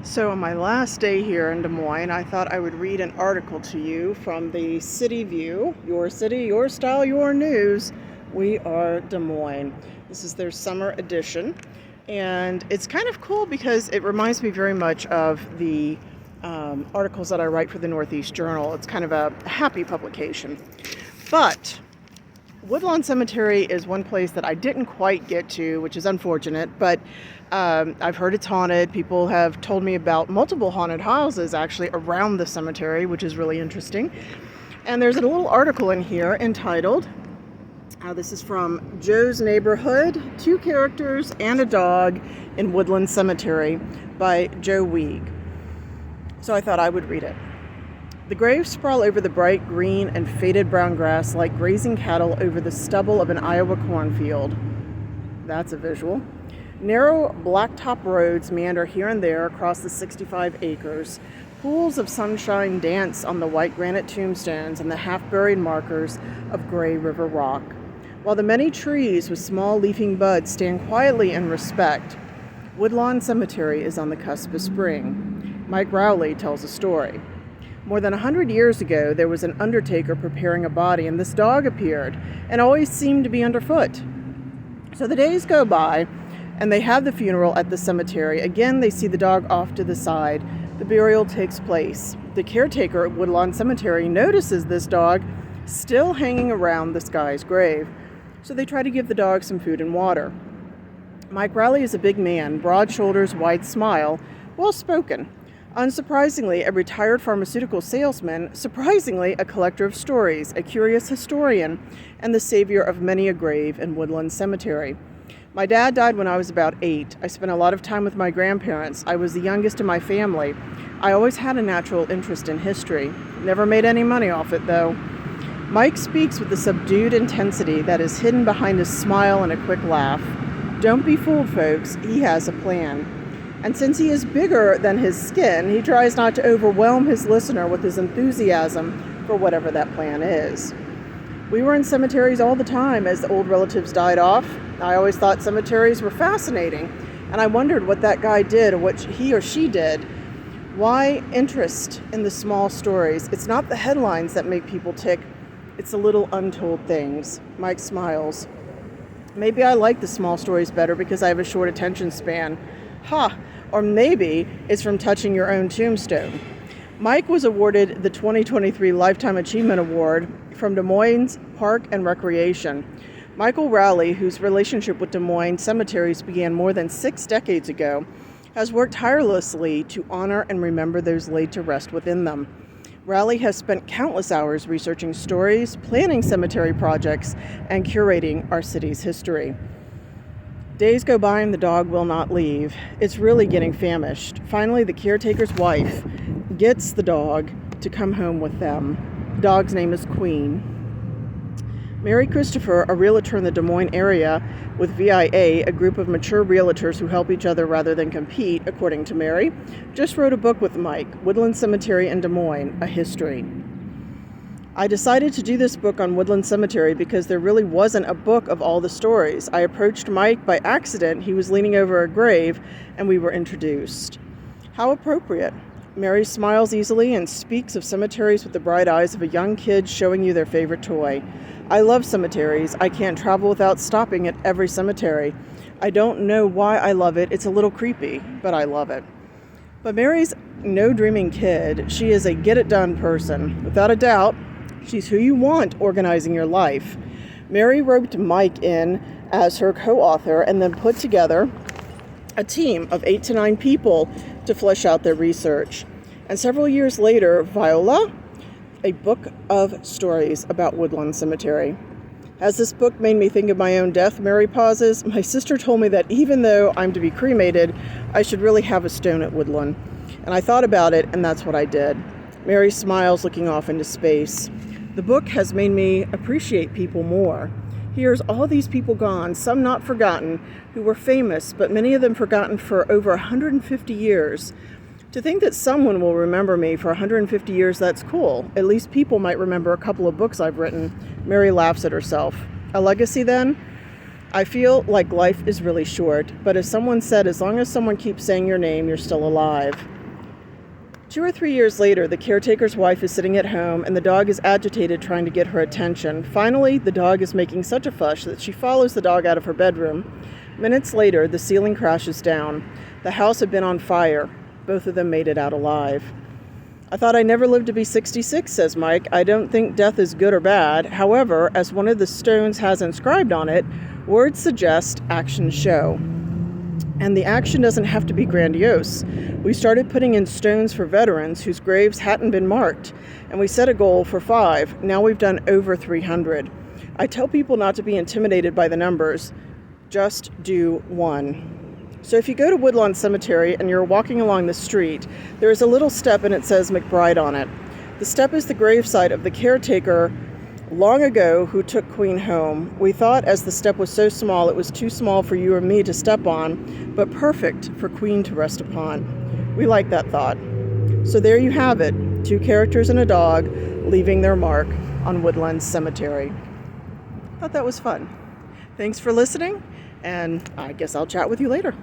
So, on my last day here in Des Moines, I thought I would read an article to you from the City View. Your city, your style, your news. We are Des Moines. This is their summer edition. And it's kind of cool because it reminds me very much of the articles that I write for the Northeast Journal. It's kind of a happy publication. But Woodlawn Cemetery is one place that I didn't quite get to, which is unfortunate, but I've heard it's haunted. People have told me about multiple haunted houses actually around the cemetery, which is really interesting. And there's a little article in here entitled, this is from Joe's Neighborhood, 2 Characters and a Dog in Woodland Cemetery by Joe Weig. So I thought I would read it. The graves sprawl over the bright green and faded brown grass like grazing cattle over the stubble of an Iowa cornfield. That's a visual. Narrow blacktop roads meander here and there across the 65 acres. Pools of sunshine dance on the white granite tombstones and the half-buried markers of gray river rock. While the many trees with small leafing buds stand quietly in respect, Woodlawn Cemetery is on the cusp of spring. Mike Rowley tells a story. More than 100 years ago, there was an undertaker preparing a body, and this dog appeared and always seemed to be underfoot. So the days go by, and they have the funeral at the cemetery. Again, they see the dog off to the side. The burial takes place. The caretaker at Woodlawn Cemetery notices this dog still hanging around this guy's grave. So they try to give the dog some food and water. Mike Rowley is a big man, broad shoulders, wide smile, well-spoken. Unsurprisingly, a retired pharmaceutical salesman, surprisingly a collector of stories, a curious historian, and the savior of many a grave in Woodland Cemetery. My dad died when I was about 8. I spent a lot of time with my grandparents. I was the youngest in my family. I always had a natural interest in history. Never made any money off it, though. Mike speaks with the subdued intensity that is hidden behind his smile and a quick laugh. Don't be fooled, folks. He has a plan. And since he is bigger than his skin, he tries not to overwhelm his listener with his enthusiasm for whatever that plan is. We were in cemeteries all the time as the old relatives died off. I always thought cemeteries were fascinating, and I wondered what that guy did or what he or she did. Why interest in the small stories? It's not the headlines that make people tick. It's the little untold things. Mike smiles. Maybe I like the small stories better because I have a short attention span. Or maybe it's from touching your own tombstone. Mike was awarded the 2023 Lifetime Achievement Award from Des Moines Park and Recreation. Michael Rowley, whose relationship with Des Moines cemeteries began more than 6 decades ago, has worked tirelessly to honor and remember those laid to rest within them. Rowley has spent countless hours researching stories, planning cemetery projects, and curating our city's history. Days go by and the dog will not leave. It's really getting famished. Finally, the caretaker's wife gets the dog to come home with them. The dog's name is Queen. Mary Christopher, a realtor in the Des Moines area with VIA, a group of mature realtors who help each other rather than compete, according to Mary, just wrote a book with Mike, Woodland Cemetery in Des Moines, A History. I decided to do this book on Woodland Cemetery because there really wasn't a book of all the stories. I approached Mike by accident. He was leaning over a grave, and we were introduced. How appropriate. Mary smiles easily and speaks of cemeteries with the bright eyes of a young kid showing you their favorite toy. I love cemeteries. I can't travel without stopping at every cemetery. I don't know why I love it. It's a little creepy, but I love it. But Mary's no dreaming kid. She is a get-it-done person. Without a doubt, she's who you want organizing your life. Mary roped Mike in as her co-author and then put together a team of 8 to 9 people to flesh out their research. And several years later, Viola, a book of stories about Woodlawn Cemetery. Has this book made me think of my own death? Mary pauses. My sister told me that even though I'm to be cremated, I should really have a stone at Woodlawn. And I thought about it, and that's what I did. Mary smiles, looking off into space. The book has made me appreciate people more. Here's all these people gone, some not forgotten, who were famous, but many of them forgotten for over 150 years. To think that someone will remember me for 150 years, that's cool. At least people might remember a couple of books I've written. Mary laughs at herself. A legacy then? I feel like life is really short, but as someone said, as long as someone keeps saying your name, you're still alive. 2 or 3 years later, the caretaker's wife is sitting at home and the dog is agitated trying to get her attention. Finally, the dog is making such a fuss that she follows the dog out of her bedroom. Minutes later, the ceiling crashes down. The house had been on fire. Both of them made it out alive. I thought I never lived to be 66, says Mike. I don't think death is good or bad. However, as one of the stones has inscribed on it, words suggest, actions show. And the action doesn't have to be grandiose. We started putting in stones for veterans whose graves hadn't been marked, and we set a goal for 5. Now we've done over 300. I tell people not to be intimidated by the numbers. Just do 1. So if you go to Woodlawn Cemetery and you're walking along the street, there is a little step and it says McBride on it. The step is the gravesite of the caretaker long ago who took Queen home. We thought as the step was so small, it was too small for you or me to step on, but perfect for Queen to rest upon. We like that thought. So there you have it, 2 characters and a dog leaving their mark on Woodland Cemetery. Thought that was fun. Thanks for listening, and I guess I'll chat with you later.